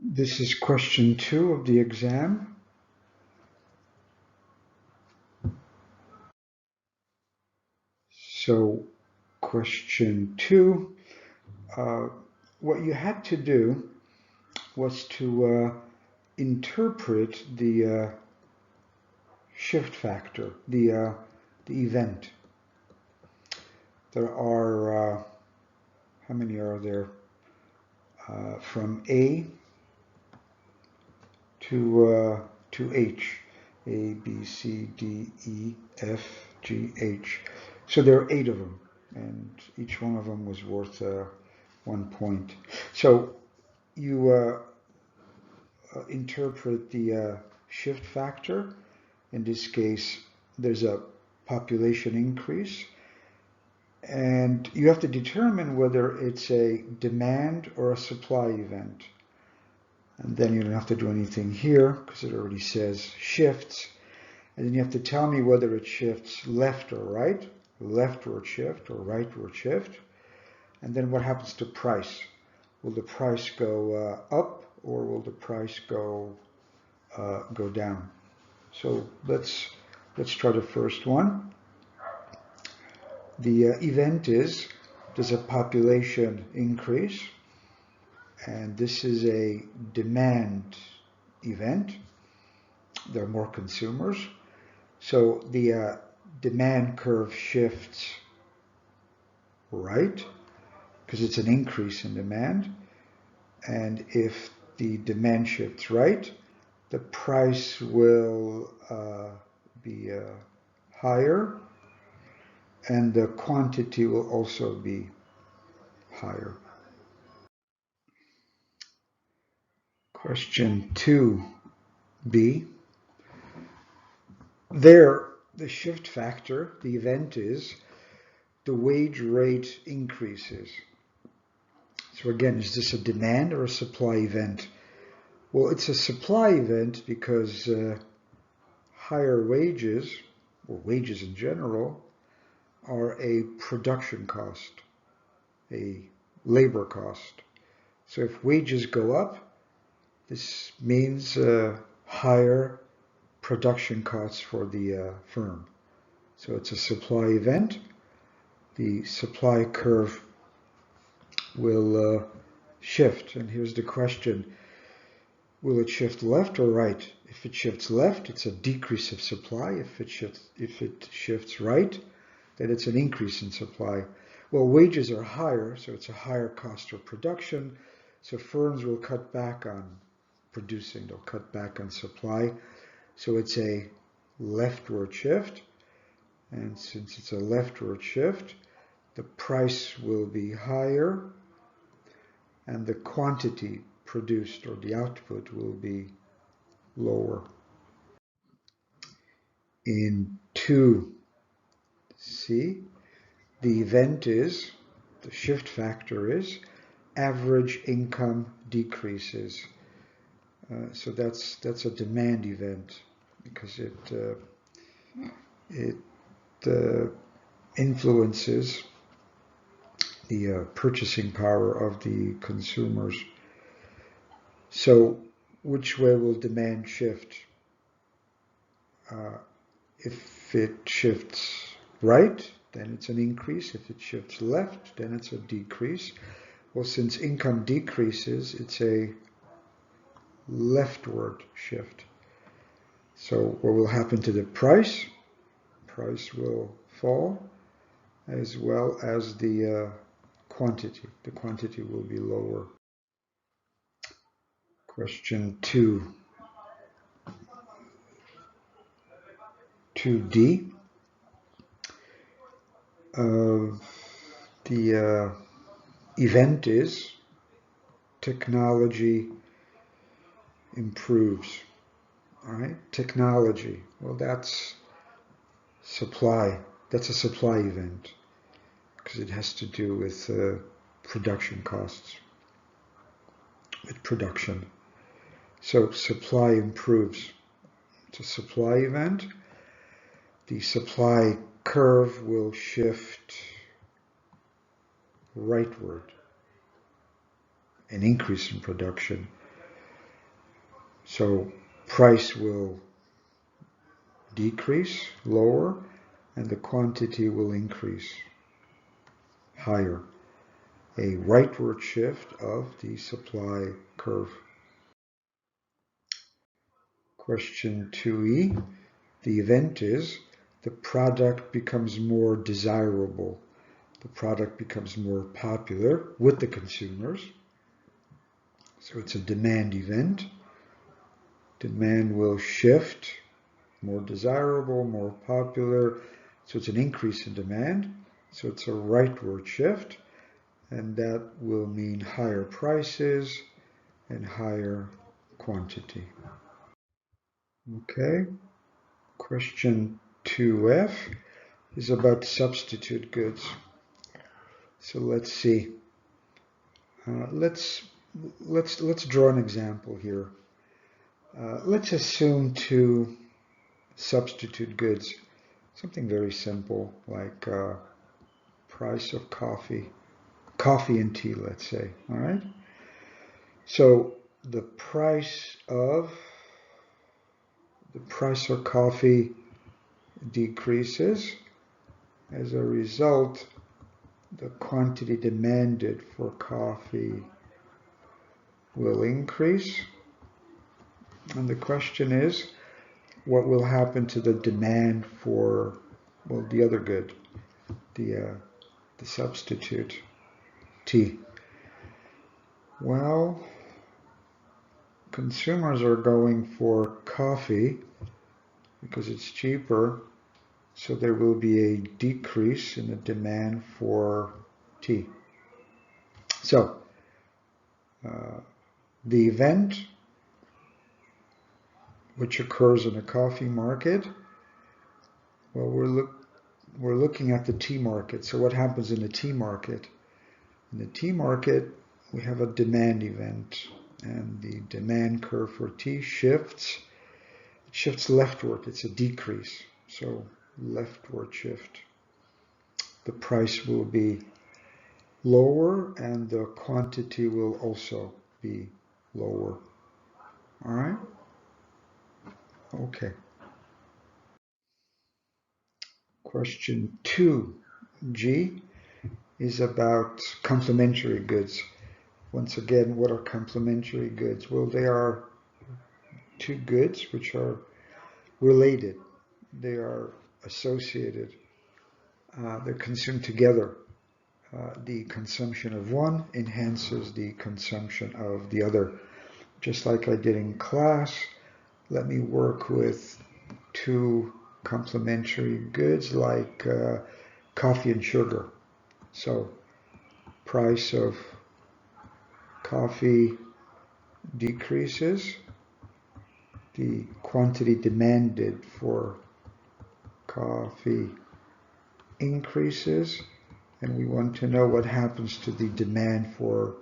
This is question 2 of the exam. So question 2, what you had to do was to interpret the shift factor, the event. There are, how many are there? From A to H. A, B, C, D, E, F, G, H. So there are 8 of them, and each one of them was worth 1 point. So you interpret the shift factor. In this case, there's a population increase, and you have to determine whether it's a demand or a supply event. And then you don't have to do anything here because it already says shifts. And then you have to tell me whether it shifts left or right, leftward shift or rightward shift. And then what happens to price? Will the price go up or will the price go down? So let's try the first one. The event is, there's a population increase, and this is a demand event. There are more consumers. So the demand curve shifts right because it's an increase in demand. And if the demand shifts right, the price will be higher, and the quantity will also be higher. Question 2b. There, the shift factor, the event is the wage rate increases. So again, is this a demand or a supply event? Well, it's a supply event because higher wages, or wages in general, are a production cost, a labor cost. So if wages go up, this means higher production costs for the firm. So it's a supply event. The supply curve will shift. And here's the question. Will it shift left or right? If it shifts left, it's a decrease of supply. If it shifts right, then it's an increase in supply. Well, wages are higher, so it's a higher cost of production. So firms will cut back on producing. They'll cut back on supply. So it's a leftward shift. And since it's a leftward shift, the price will be higher and the quantity produced, or the output, will be lower. In 2c, the event is, the shift factor is, average income decreases. So that's a demand event because it influences the purchasing power of the consumers. So which way will demand shift? If it shifts right, then it's an increase. If it shifts left, then it's a decrease. Well, since income decreases, it's a leftward shift. So what will happen to the price? Price will fall, as well as the quantity. The quantity will be lower. Question 2d. The event is technology improves. All right, technology. Well, that's supply. That's a supply event because it has to do with production costs, with production. So supply improves. It's a supply event. The supply curve will shift rightward, an increase in production. So price will decrease, lower, and the quantity will increase, higher. A rightward shift of the supply curve. Question 2e. The event is the product becomes more desirable. The product becomes more popular with the consumers. So it's a demand event. Demand will shift, more desirable, more popular. So it's an increase in demand. So it's a rightward shift. And that will mean higher prices and higher quantity. Okay. Question 2f is about substitute goods. So let's see. Let's draw an example here. Let's assume two substitute goods, something very simple like price of coffee and tea, let's say. All right. So the price of coffee decreases. As a result, the quantity demanded for coffee will increase. And the question is, what will happen to the demand for, well, the other good, the substitute, tea? Well, consumers are going for coffee because it's cheaper, so there will be a decrease in the demand for tea. So, the event which occurs in a coffee market, well, we're looking at the tea market. So what happens in the tea market? In the tea market, we have a demand event, and the demand curve for tea shifts. It shifts leftward. It's a decrease. So leftward shift. The price will be lower, and the quantity will also be lower. All right? Okay. Question 2G is about complementary goods. Once again, what are complementary goods? Well, they are two goods which are related. They are associated. They're consumed together. The consumption of one enhances the consumption of the other. Just like I did in class, let me work with two complementary goods like coffee and sugar. So price of coffee decreases, the quantity demanded for coffee increases, and we want to know what happens to the demand for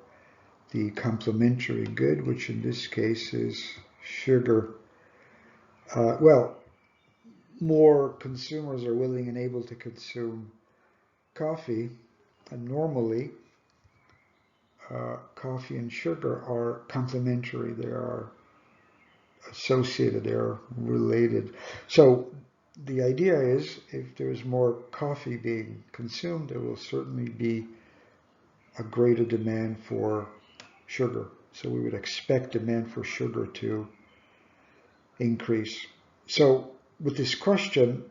the complementary good, which in this case is sugar. Well, more consumers are willing and able to consume coffee, and normally coffee and sugar are complementary. They are associated, they are related. So the idea is, if there's more coffee being consumed, there will certainly be a greater demand for sugar. So we would expect demand for sugar to increase. So with this question,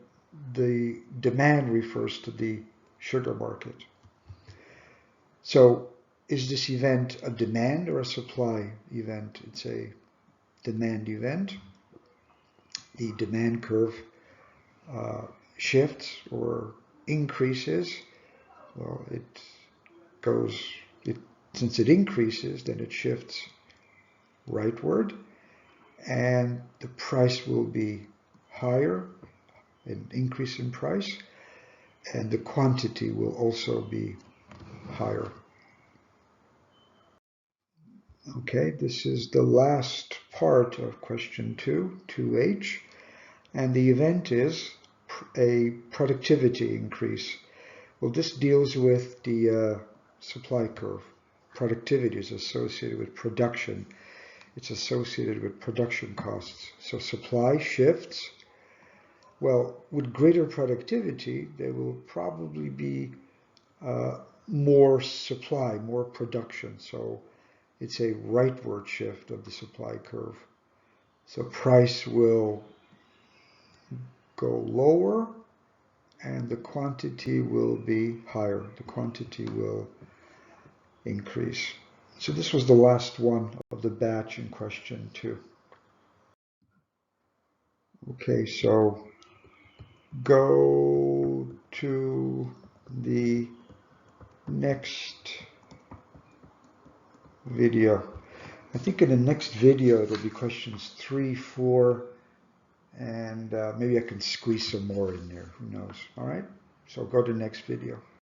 the demand refers to the sugar market. So is this event a demand or a supply event? It's a demand event. The demand curve shifts or increases. Well, since it increases, then it shifts rightward, and the price will be higher, an increase in price, and the quantity will also be higher. Okay, this is the last part of question 2H, and the event is a productivity increase. Well, this deals with the supply curve. Productivity is associated with production, it's associated with production costs. So supply shifts. Well, with greater productivity, there will probably be more supply, more production. So it's a rightward shift of the supply curve. So price will go lower and the quantity will be higher. The quantity will increase. So this was the last one of the batch in question 2. Okay, so go to the next video. I think in the next video there'll be questions 3, 4, and maybe I can squeeze some more in there. Who knows? All right, so go to the next video.